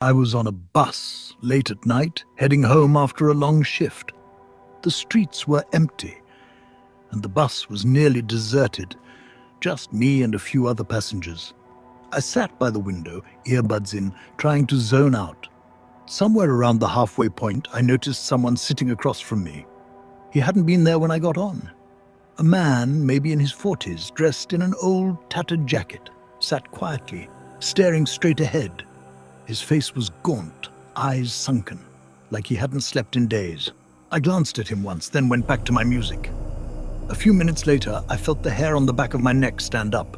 I was on a bus late at night, heading home after a long shift. The streets were empty, and the bus was nearly deserted, just me and a few other passengers. I sat by the window, earbuds in, trying to zone out. Somewhere around the halfway point, I noticed someone sitting across from me. He hadn't been there when I got on. A man, maybe in his 40s, dressed in an old, tattered jacket, sat quietly, staring straight ahead. His face was gaunt, eyes sunken, like he hadn't slept in days. I glanced at him once, then went back to my music. A few minutes later, I felt the hair on the back of my neck stand up.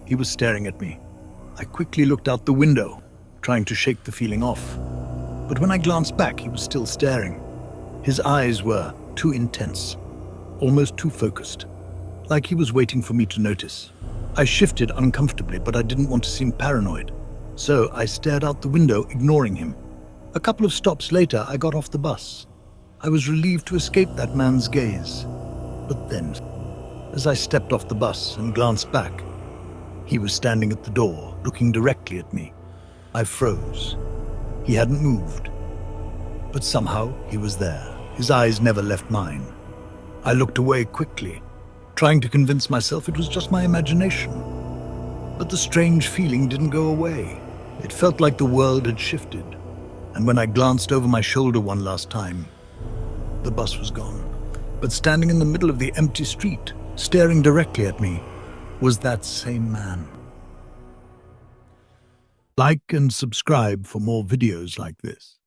He was staring at me. I quickly looked out the window, trying to shake the feeling off. But when I glanced back, he was still staring. His eyes were too intense, almost too focused, like he was waiting for me to notice. I shifted uncomfortably, but I didn't want to seem paranoid. So I stared out the window, ignoring him. A couple of stops later, I got off the bus. I was relieved to escape that man's gaze. But then, as I stepped off the bus and glanced back, he was standing at the door, looking directly at me. I froze. He hadn't moved. But somehow he was there. His eyes never left mine. I looked away quickly, trying to convince myself it was just my imagination. But the strange feeling didn't go away. It felt like the world had shifted. And when I glanced over my shoulder one last time, the bus was gone. But standing in the middle of the empty street, staring directly at me, was that same man. Like and subscribe for more videos like this.